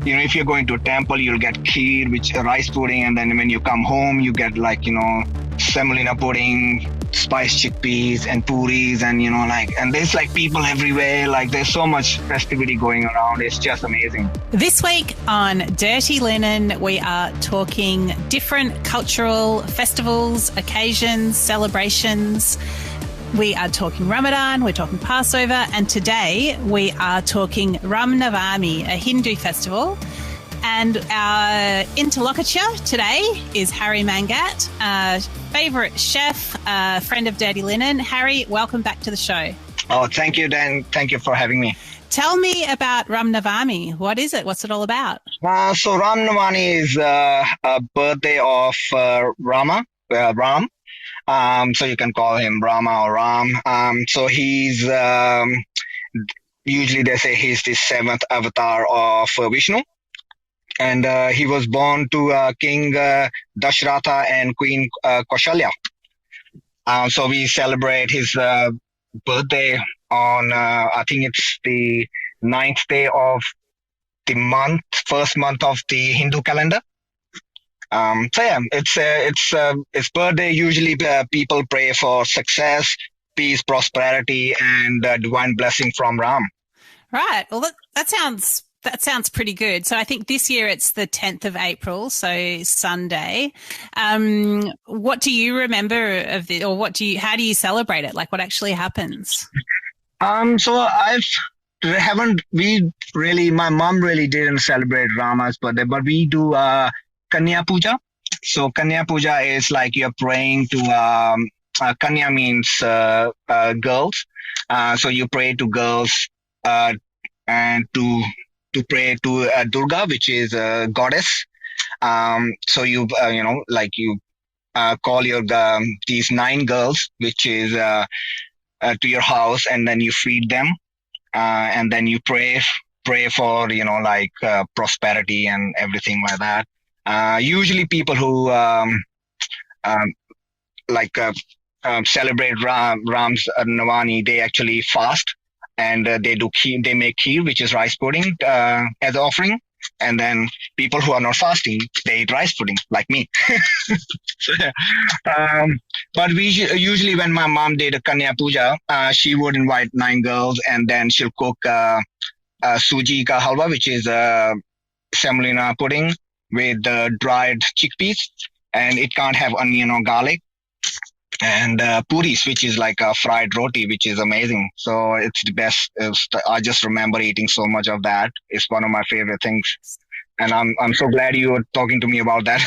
if you're going to a temple, you'll get kheer, which rice pudding, and then when you come home, you get semolina pudding, spiced chickpeas, and puris, and and there's people everywhere. There's so much festivity going around. It's just amazing. This week on Dirty Linen, we are talking different cultural festivals, occasions, celebrations. We are talking Ramadan, we're talking Passover, and today we are talking Ram Navami, a Hindu festival. And our interlocutor today is Harry Mangat, favourite chef, friend of Dirty Linen. Harry, welcome back to the show. Oh, thank you, Dan. Thank you for having me. Tell me about Ram Navami. What is it? What's it all about? So Ram Navami is a birthday of Ram. So you can call him Rama or Ram. So he's usually they say he's the seventh avatar of Vishnu, and he was born to King Dashratha and Queen Kaushalya. So we celebrate his birthday on I think it's the 9th day of the first month of the Hindu calendar. It's birthday. Usually people pray for success, peace, prosperity, and divine blessing from Ram. Right. Well, that sounds pretty good. So I think this year it's the 10th of April, so Sunday. What do you remember of it, or how do you celebrate it? What actually happens? So my mom really didn't celebrate Rama's birthday, but we do Kanya Puja. So Kanya Puja is you're praying to Kanya means girls. So you pray to girls and to pray to Durga, which is a goddess. So you call your these 9 girls, which is to your house, and then you feed them, and then you pray for prosperity and everything like that. Usually people who celebrate Ram's Navami, they actually fast, and they make kheer, which is rice pudding, as offering. And then people who are not fasting, they eat rice pudding, like me. But we usually, when my mom did a Kanya Puja, she would invite 9 girls, and then she'll cook suji ka halwa, which is semolina pudding with dried chickpeas, and it can't have onion or garlic, and puris, which is like a fried roti, which is amazing. So it's the best. I just remember eating so much of that. It's one of my favorite things, and I'm so glad you were talking to me about that.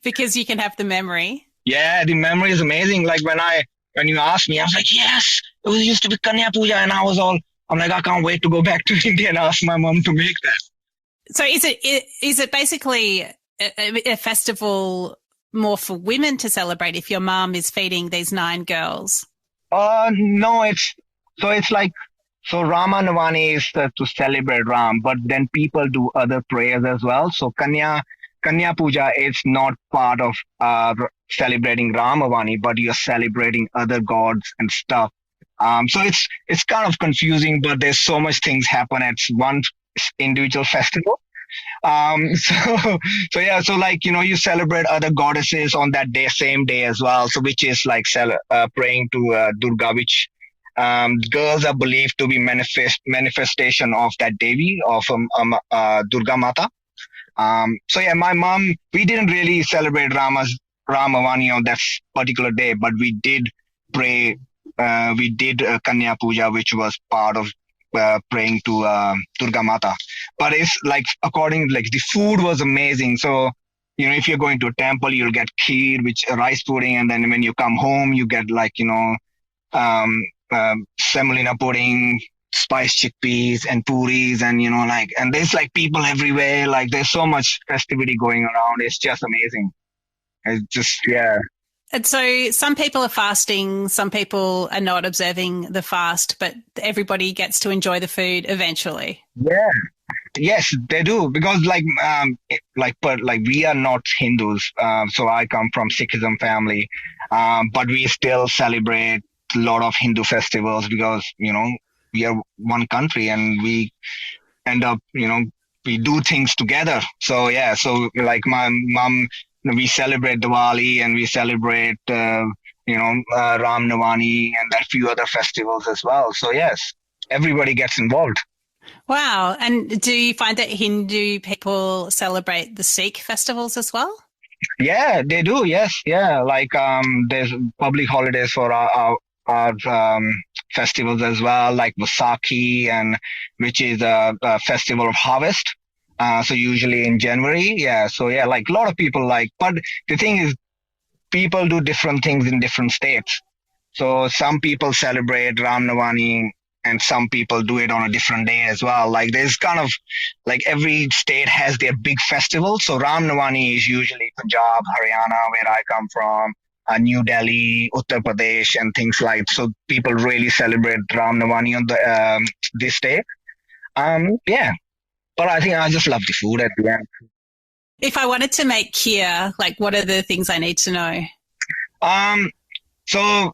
Because you can have the memory. Yeah, the memory is amazing. When you asked me, I was like, yes, it used to be Kanya Puja, and I'm like, I can't wait to go back to India and ask my mom to make that. So is it basically a festival more for women to celebrate if your mom is feeding these 9 girls? No, so Rama Navami is to celebrate Ram, but then people do other prayers as well. So Kanya Puja is not part of celebrating Ram Navami, but you're celebrating other gods and stuff. So it's kind of confusing, but there's so much things happen at one individual festival. You celebrate other goddesses on that day, same day as well. So which is praying to Durga, which girls are believed to be manifestation of that Devi, of Durga Mata. My mom, we didn't really celebrate Ram Navami on that particular day, but we did pray. We did Kanya Puja, which was part of praying to Durga Mata. But it's the food was amazing. So if you're going to a temple, you'll get kheer, which rice pudding, and then when you come home, you get semolina pudding, spiced chickpeas, and puris, and and there's people everywhere. There's so much festivity going around. It's just amazing. It's just And so some people are fasting, some people are not observing the fast, but everybody gets to enjoy the food eventually. Yeah. Yes, they do, because we are not Hindus. So I come from Sikhism family, but we still celebrate a lot of Hindu festivals because we are one country, and we end up we do things together. So yeah, so like my mom, we celebrate Diwali and we celebrate Ram Navami and a few other festivals as well. So yes, everybody gets involved. Wow. And do you find that Hindu people celebrate the Sikh festivals as well? Yeah, they do. Yes, yeah. Like there's public holidays for our festivals as well, like Vaisakhi, and which is a festival of harvest. So usually in January. Yeah. So yeah, like a lot of people like. But the thing is, people do different things in different states. So some people celebrate Ram Navami and some people do it on a different day as well. Like there's kind of like every state has their big festival. So Ram Navami is usually Punjab, Haryana, where I come from, New Delhi, Uttar Pradesh, and things like. So people really celebrate Ram Navami on the this day. Yeah, but I think I just love the food at the end. If I wanted to make kheer, like what are the things I need to know? So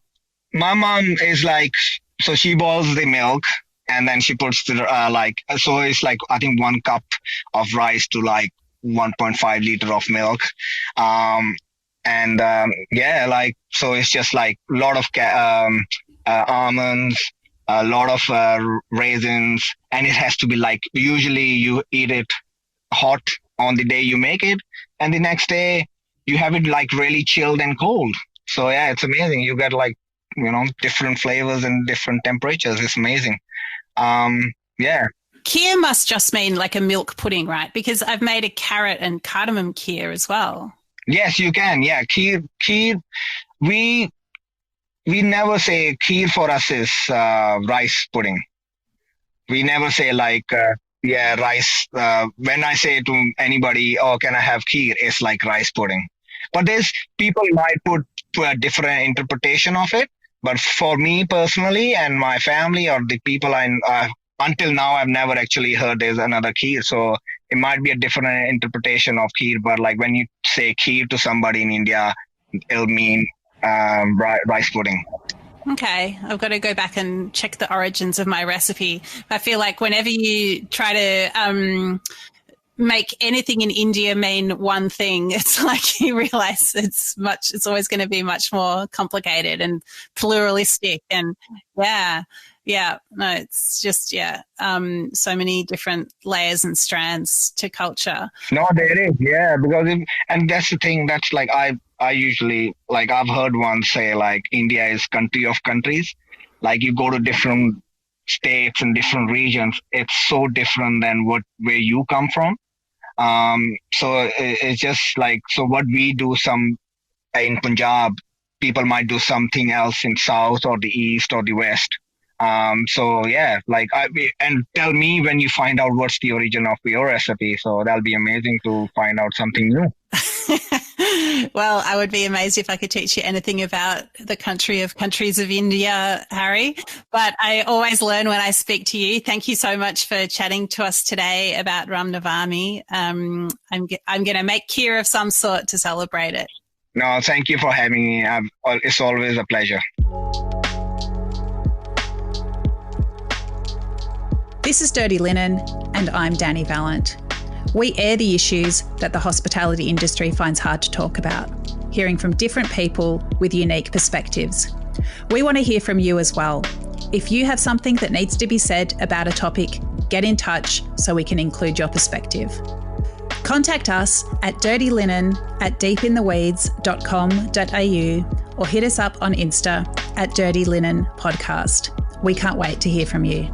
my mom is like, so she boils the milk and then she puts the so it's like I think 1 cup of rice to like 1.5 liter of milk. Yeah, like, so it's just like a lot of almonds, a lot of raisins, and it has to be like, usually you eat it hot on the day you make it, and the next day you have it like really chilled and cold. So yeah, it's amazing. You get like, different flavors and different temperatures. It's amazing. Yeah. Kheer must just mean like a milk pudding, right? Because I've made a carrot and cardamom kheer as well. Yes, you can. Yeah, kheer. We never say kheer. For us is rice pudding. We never say like rice. When I say to anybody, "Oh, can I have kheer?" It's like rice pudding. But there's people might put a different interpretation of it. But for me personally and my family or the people until now, I've never actually heard there's another kheer. So it might be a different interpretation of kheer. But like when you say kheer to somebody in India, it'll mean rice pudding. Okay, I've got to go back and check the origins of my recipe. I feel like whenever you try to make anything in India mean one thing, it's like you realize it's always going to be much more complicated and pluralistic. And no, it's just, so many different layers and strands to culture. No, there is, yeah, because and that's the thing, that's like, I usually, like, I've heard one say like India is country of countries. Like you go to different states and different regions, it's so different than where you come from. So it's just like, so what we do in Punjab, people might do something else in South or the East or the West. So yeah, like and tell me when you find out what's the origin of your recipe. So that'll be amazing to find out something new. Well, I would be amazed if I could teach you anything about the countries of India, Harry. But I always learn when I speak to you. Thank you so much for chatting to us today about Ram Navami. I'm going to make kheer of some sort to celebrate it. No, thank you for having me. It's always a pleasure. This is Dirty Linen, and I'm Dani Valent. We air the issues that the hospitality industry finds hard to talk about, hearing from different people with unique perspectives. We want to hear from you as well. If you have something that needs to be said about a topic, get in touch so we can include your perspective. Contact us at dirtylinen@deepintheweeds.com.au or hit us up on Insta @Dirty Linen Podcast. We can't wait to hear from you.